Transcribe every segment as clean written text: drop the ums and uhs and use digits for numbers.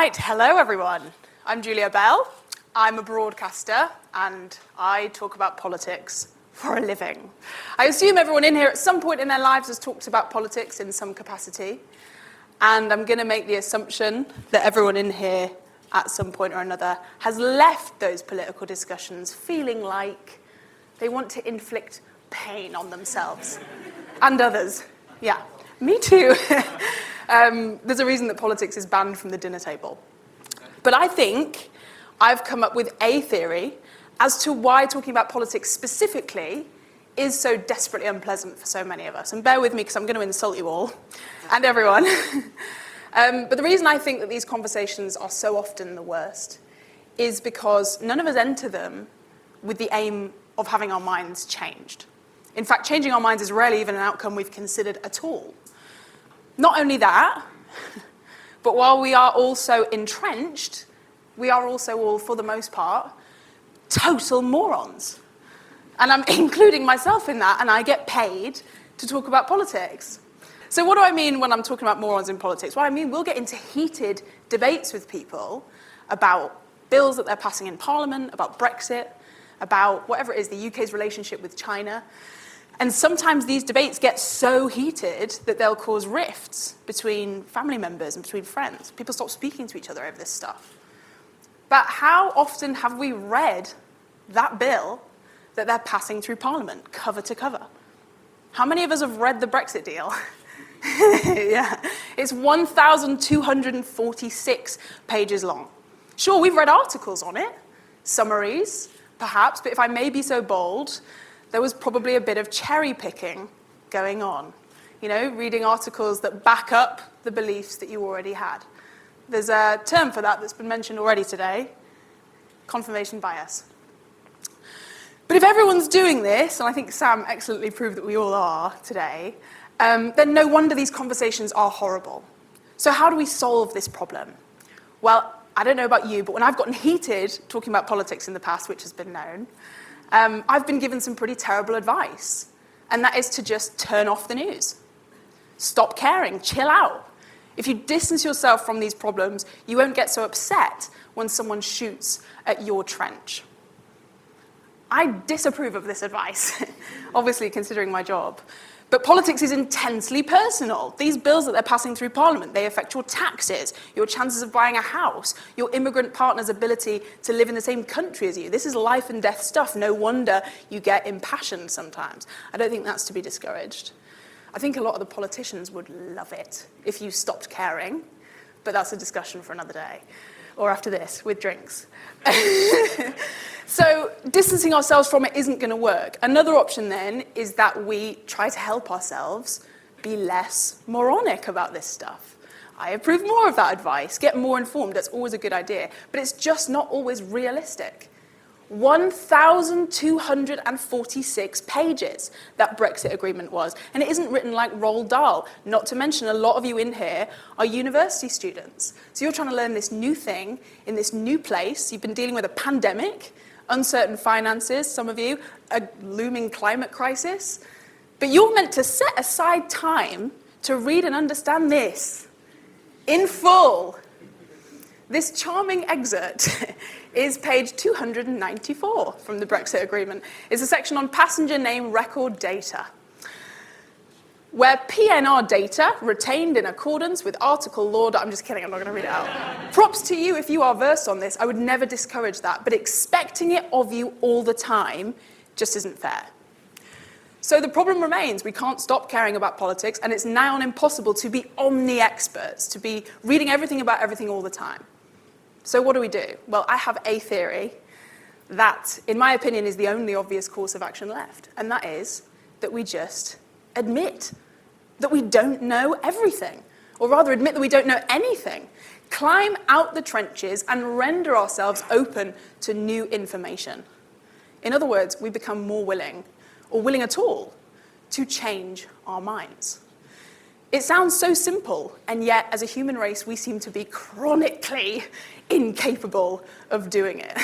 Right, hello everyone. I'm Julia Belle. I'm a broadcaster and I talk about politics for a living. I assume everyone in here at some point in their lives has talked about politics in some capacity. And I'm going to make the assumption that everyone in here at some point or another has left those political discussions feeling like they want to inflict pain on themselves and others. Yeah, me too. There's a reason that politics is banned from the dinner table. But I think I've come up with a theory as to why talking about politics specifically is so desperately unpleasant for so many of us. And bear with me because I'm going to insult you all and everyone. But the reason I think that these conversations are so often the worst is because none of us enter them with the aim of having our minds changed. In fact, changing our minds is rarely even an outcome we've considered at all. Not only that, but while we are also entrenched, we are also all, for the most part, total morons. And I'm including myself in that, and I get paid to talk about politics. So what do I mean when I'm talking about morons in politics? Well, I mean we'll get into heated debates with people about bills that they're passing in Parliament, about Brexit, about whatever it is, the UK's relationship with China. And sometimes these debates get so heated that they'll cause rifts between family members and between friends. People stop speaking to each other over this stuff. But how often have we read that bill that they're passing through Parliament, cover to cover? How many of us have read the Brexit deal? Yeah, it's 1,246 pages long. Sure, we've read articles on it, summaries, perhaps, but if I may be so bold, there was probably a bit of cherry picking going on. You know, reading articles that back up the beliefs that you already had. There's a term for that that's been mentioned already today, confirmation bias. But if everyone's doing this, and I think Sam excellently proved that we all are today, then no wonder these conversations are horrible. So how do we solve this problem? Well, I don't know about you, but when I've gotten heated talking about politics in the past, which has been known, I've been given some pretty terrible advice, and that is to just turn off the news. Stop caring, chill out. If you distance yourself from these problems, you won't get so upset when someone shoots at your trench. I disapprove of this advice, obviously considering my job. But politics is intensely personal. These bills that they're passing through Parliament, they affect your taxes, your chances of buying a house, your immigrant partner's ability to live in the same country as you. This is life and death stuff. No wonder you get impassioned sometimes. I don't think that's to be discouraged. I think a lot of the politicians would love it if you stopped caring, but that's a discussion for another day, or after this, with drinks. So distancing ourselves from it isn't going to work. Another option then is that we try to help ourselves be less moronic about this stuff. I approve more of that advice. Get more informed. That's always a good idea. But it's just not always realistic. 1,246 pages that Brexit agreement was. And it isn't written like Roald Dahl. Not to mention a lot of you in here are university students. So you're trying to learn this new thing in this new place. You've been dealing with a pandemic, uncertain finances, some of you, a looming climate crisis. But you're meant to set aside time to read and understand this in full. This charming excerpt is page 294 from the Brexit agreement. It's a section on passenger name record data, where PNR data retained in accordance with Article Law. I'm just kidding, I'm not going to read it out. Props to you if you are versed on this. I would never discourage that, but expecting it of you all the time just isn't fair. So the problem remains. We can't stop caring about politics, and it's now impossible to be omni-experts, to be reading everything about everything all the time. So what do we do? Well, I have a theory that, in my opinion, is the only obvious course of action left, and that is that we just admit that we don't know everything, or rather admit that we don't know anything. Climb out the trenches and render ourselves open to new information. In other words, we become more willing, or willing at all, to change our minds. It sounds so simple, and yet, as a human race, we seem to be chronically incapable of doing it.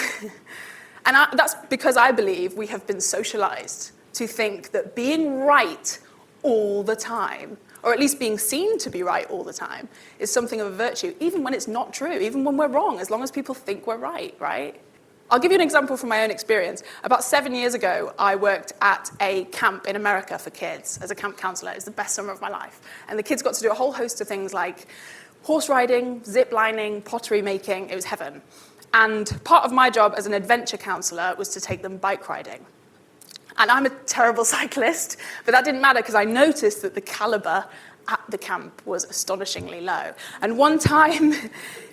And that's because I believe we have been socialized to think that being right all the time, or at least being seen to be right all the time, is something of a virtue, even when it's not true, even when we're wrong, as long as people think we're right, right? I'll give you an example from my own experience. About 7 years ago, I worked at a camp in America for kids as a camp counselor. It was the best summer of my life. And the kids got to do a whole host of things like horse riding, zip lining, pottery making. It was heaven. And part of my job as an adventure counselor was to take them bike riding. And I'm a terrible cyclist, but that didn't matter because I noticed that the caliber at the camp was astonishingly low. And one time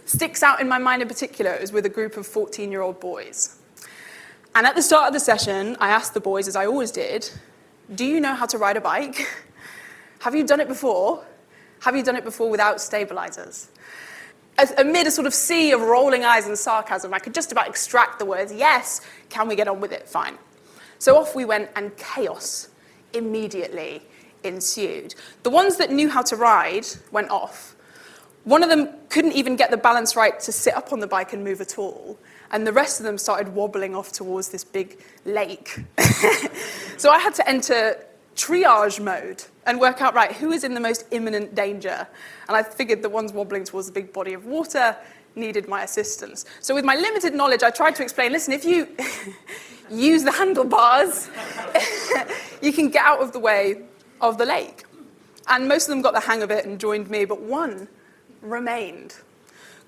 sticks out in my mind in particular. It was with a group of 14-year-old boys. And at the start of the session, I asked the boys, as I always did, do you know how to ride a bike? Have you done it before? Have you done it before without stabilizers? Amid a sort of sea of rolling eyes and sarcasm, I could just about extract the words, yes, can we get on with it? Fine. So off we went, and chaos immediately ensued. The ones that knew how to ride went off. One of them couldn't even get the balance right to sit up on the bike and move at all. And the rest of them started wobbling off towards this big lake. So I had to enter triage mode and work out, right, who is in the most imminent danger? And I figured the ones wobbling towards the big body of water needed my assistance. So with my limited knowledge, I tried to explain, listen, if you use the handlebars, you can get out of the way of the lake. And most of them got the hang of it and joined me, but one remained,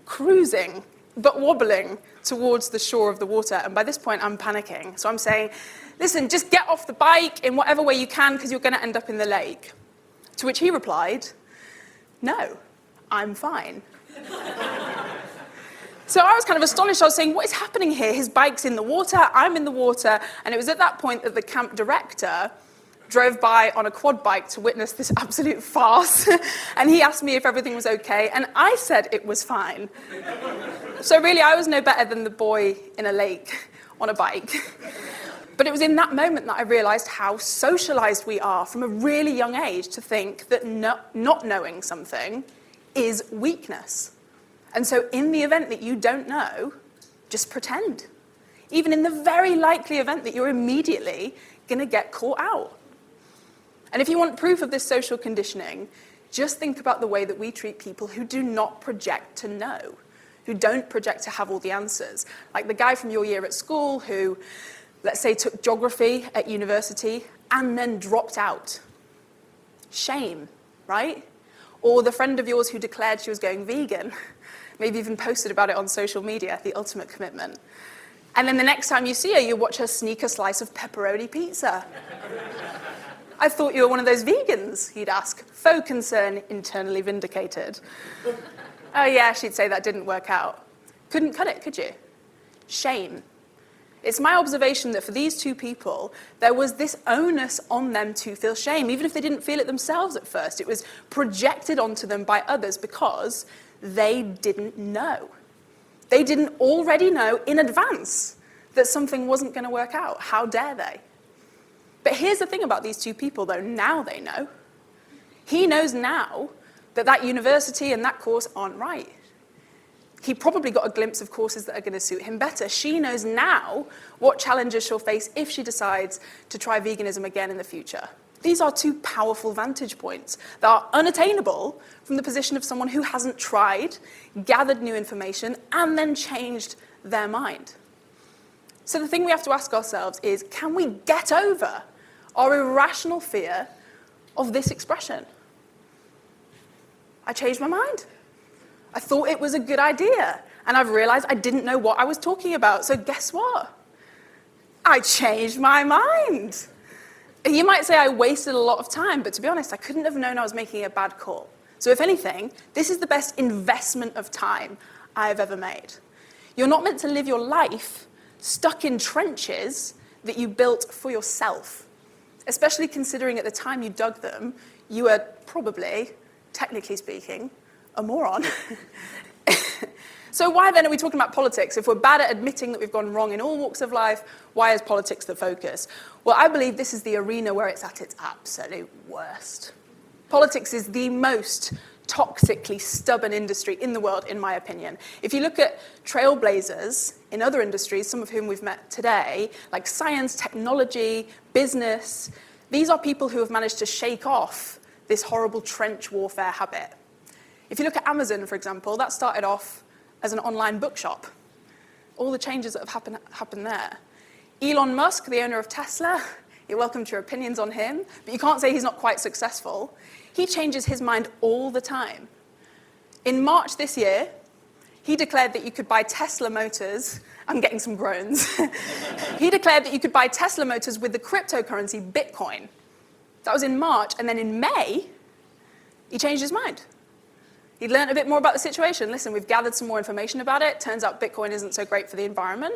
cruising, but wobbling towards the shore of the water. And by this point, I'm panicking. So I'm saying, listen, just get off the bike in whatever way you can, because you're going to end up in the lake. To which he replied, no, I'm fine. So I was kind of astonished. I was saying, what is happening here? His bike's in the water, I'm in the water. And it was at that point that the camp director drove by on a quad bike to witness this absolute farce. And he asked me if everything was okay, and I said it was fine. So really, I was no better than the boy in a lake on a bike. But it was in that moment that I realized how socialized we are from a really young age to think that not knowing something is weakness. And so in the event that you don't know, just pretend. Even in the very likely event that you're immediately going to get caught out. And if you want proof of this social conditioning, just think about the way that we treat people who do not project to know, who don't project to have all the answers. Like the guy from your year at school who, let's say, took geography at university and then dropped out. Shame, right? Or the friend of yours who declared she was going vegan, maybe even posted about it on social media, the ultimate commitment. And then the next time you see her, you watch her sneak a slice of pepperoni pizza. I thought you were one of those vegans, he'd ask, faux concern internally vindicated. Oh yeah, she'd say that didn't work out. Couldn't cut it, could you? Shame. It's my observation that for these two people, there was this onus on them to feel shame, even if they didn't feel it themselves at first. It was projected onto them by others because they didn't know. They didn't already know in advance that something wasn't going to work out. How dare they? But here's the thing about these two people, though. Now they know. He knows now that that university and that course aren't right. He probably got a glimpse of courses that are going to suit him better. She knows now what challenges she'll face if she decides to try veganism again in the future. These are two powerful vantage points that are unattainable from the position of someone who hasn't tried, gathered new information, and then changed their mind. So the thing we have to ask ourselves is, can we get over our irrational fear of this expression? I changed my mind. I thought it was a good idea, and I've realized I didn't know what I was talking about. So guess what? I changed my mind. You might say I wasted a lot of time, but to be honest, I couldn't have known I was making a bad call. So if anything, this is the best investment of time I've ever made. You're not meant to live your life stuck in trenches that you built for yourself, especially considering at the time you dug them, you were probably, technically speaking, a moron. So why then are we talking about politics? If we're bad at admitting that we've gone wrong in all walks of life, why is politics the focus? Well, I believe this is the arena where it's at its absolute worst. Politics is the most toxically stubborn industry in the world, in my opinion. If you look at trailblazers in other industries, some of whom we've met today, like science, technology, business, these are people who have managed to shake off this horrible trench warfare habit. If you look at Amazon, for example, that started off as an online bookshop. All the changes that have happened there. Elon Musk, the owner of Tesla, you're welcome to your opinions on him, but you can't say he's not quite successful. He changes his mind all the time. In March this year, he declared that you could buy Tesla motors. I'm getting some groans. He declared that you could buy Tesla motors with the cryptocurrency Bitcoin. That was in March, and then in May, he changed his mind. He'd learned a bit more about the situation. Listen, we've gathered some more information about it. Turns out Bitcoin isn't so great for the environment,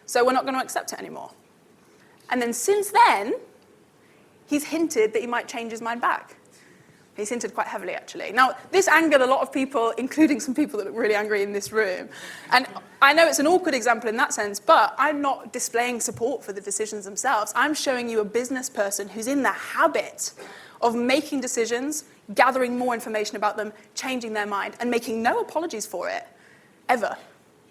so we're not going to accept it anymore. And then since then, he's hinted that he might change his mind back. He's hinted quite heavily, actually. Now, this angered a lot of people, including some people that look really angry in this room. And I know it's an awkward example in that sense, but I'm not displaying support for the decisions themselves. I'm showing you a business person who's in the habit of making decisions, gathering more information about them, changing their mind, and making no apologies for it, ever.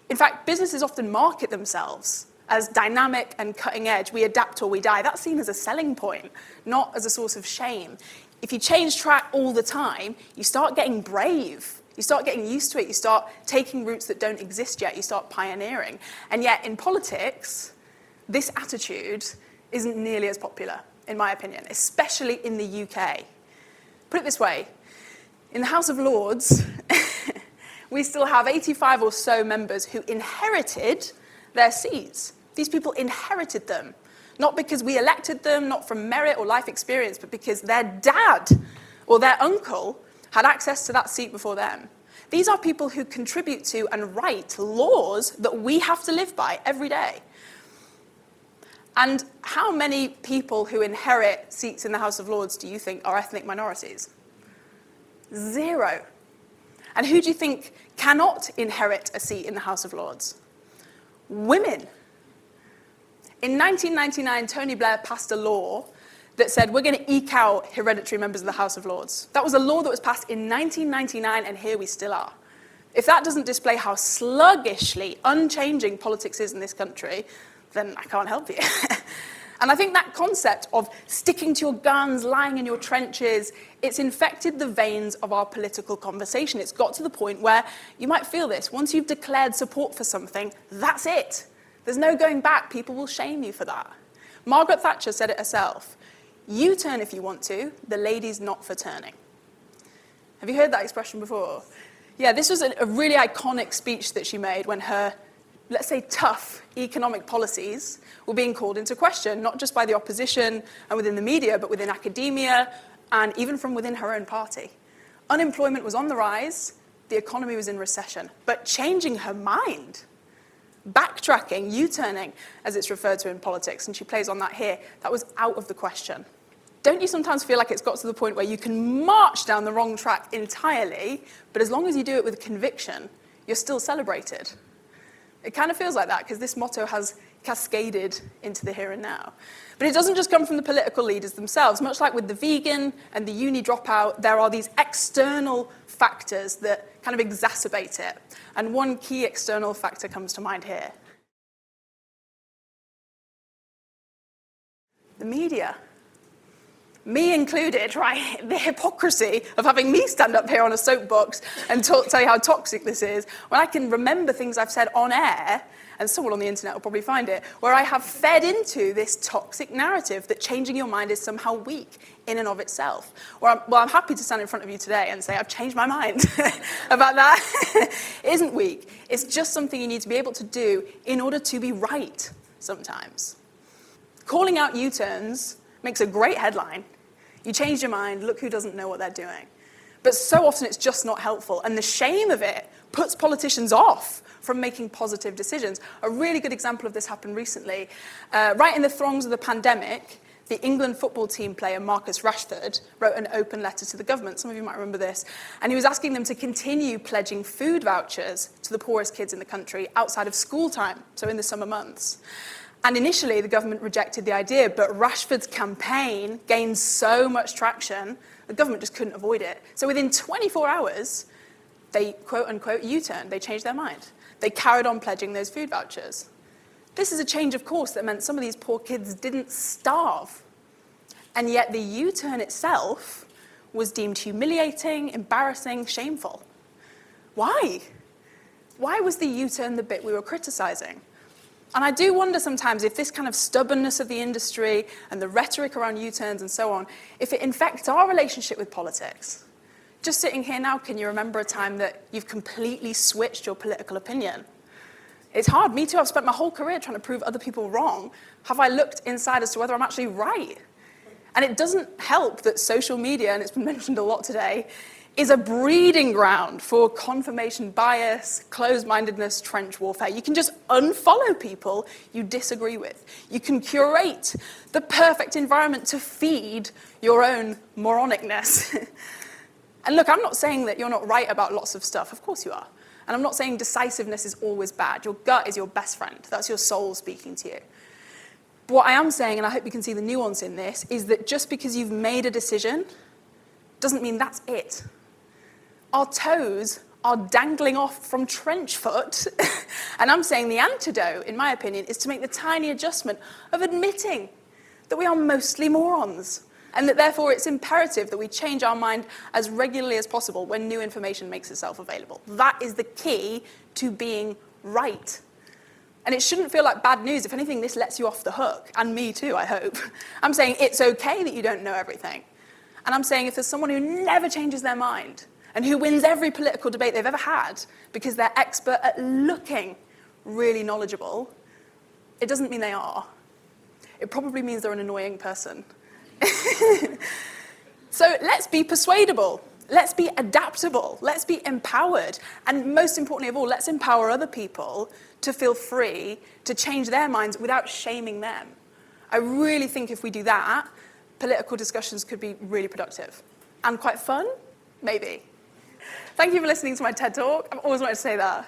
In fact, businesses often market themselves as dynamic and cutting edge. We adapt or we die. That's seen as a selling point, not as a source of shame. If you change track all the time, you start getting brave. You start getting used to it. You start taking routes that don't exist yet. You start pioneering. And yet, in politics, this attitude isn't nearly as popular, in my opinion, especially in the UK. Put it this way, in the House of Lords, we still have 85 or so members who inherited their seats. These people inherited them. Not because we elected them, not from merit or life experience, but because their dad or their uncle had access to that seat before them. These are people who contribute to and write laws that we have to live by every day. And how many people who inherit seats in the House of Lords do you think are ethnic minorities? 0. And who do you think cannot inherit a seat in the House of Lords? Women. In 1999, Tony Blair passed a law that said we're going to eke out hereditary members of the House of Lords. That was a law that was passed in 1999, and here we still are. If that doesn't display how sluggishly unchanging politics is in this country, then I can't help you. And I think that concept of sticking to your guns, lying in your trenches, it's infected the veins of our political conversation. It's got to the point where you might feel this. Once you've declared support for something, that's it. There's no going back. People will shame you for that. Margaret Thatcher said it herself. You turn if you want to, the lady's not for turning. Have you heard that expression before? Yeah, this was a really iconic speech that she made when her, let's say, tough economic policies were being called into question, not just by the opposition and within the media, but within academia and even from within her own party. Unemployment was on the rise, the economy was in recession, but changing her mind, backtracking, U-turning, as it's referred to in politics, and she plays on that here, that was out of the question. Don't you sometimes feel like it's got to the point where you can march down the wrong track entirely, but as long as you do it with conviction, you're still celebrated? It kind of feels like that, because this motto has cascaded into the here and now. But it doesn't just come from the political leaders themselves. Much like with the vegan and the uni dropout, there are these external factors that kind of exacerbate it. And one key external factor comes to mind here. The media. Me included, right? The hypocrisy of having me stand up here on a soapbox and tell you how toxic this is, when I can remember things I've said on air, and someone on the internet will probably find it, where I have fed into this toxic narrative that changing your mind is somehow weak in and of itself. I'm happy to stand in front of you today and say I've changed my mind about that. It isn't weak. It's just something you need to be able to do in order to be right sometimes. Calling out U-turns makes a great headline. You change your mind, look who doesn't know what they're doing. But so often it's just not helpful, and the shame of it puts politicians off from making positive decisions. A really good example of this happened recently. Right in the throngs of the pandemic, the England football team player Marcus Rashford wrote an open letter to the government. Some of you might remember this. And he was asking them to continue pledging food vouchers to the poorest kids in the country outside of school time, so in the summer months. And initially, the government rejected the idea, but Rashford's campaign gained so much traction, the government just couldn't avoid it. So within 24 hours, they, quote-unquote, U-turned. They changed their mind. They carried on pledging those food vouchers. This is a change of course that meant some of these poor kids didn't starve. And yet the U-turn itself was deemed humiliating, embarrassing, shameful. Why? Why was the U-turn the bit we were criticising? And I do wonder sometimes if this kind of stubbornness of the industry and the rhetoric around U-turns and so on, if it infects our relationship with politics. Just sitting here now, can you remember a time that you've completely switched your political opinion? It's hard. Me too. I've spent my whole career trying to prove other people wrong. Have I looked inside as to whether I'm actually right? And it doesn't help that social media, and it's been mentioned a lot today, is a breeding ground for confirmation bias, closed-mindedness, trench warfare. You can just unfollow people you disagree with. You can curate the perfect environment to feed your own moronicness. And look, I'm not saying that you're not right about lots of stuff. Of course you are. And I'm not saying decisiveness is always bad. Your gut is your best friend. That's your soul speaking to you. But what I am saying, and I hope you can see the nuance in this, is that just because you've made a decision doesn't mean that's it. Our toes are dangling off from trench foot. And I'm saying the antidote, in my opinion, is to make the tiny adjustment of admitting that we are mostly morons, and that therefore it's imperative that we change our mind as regularly as possible when new information makes itself available. That is the key to being right. And it shouldn't feel like bad news. If anything, this lets you off the hook, and me too, I hope. I'm saying it's okay that you don't know everything. And I'm saying if there's someone who never changes their mind, and who wins every political debate they've ever had because they're expert at looking really knowledgeable, it doesn't mean they are. It probably means they're an annoying person. So let's be persuadable. Let's be adaptable. Let's be empowered. And most importantly of all, let's empower other people to feel free to change their minds without shaming them. I really think if we do that, political discussions could be really productive. And quite fun? Maybe. Thank you for listening to my TED Talk. I've always wanted to say that.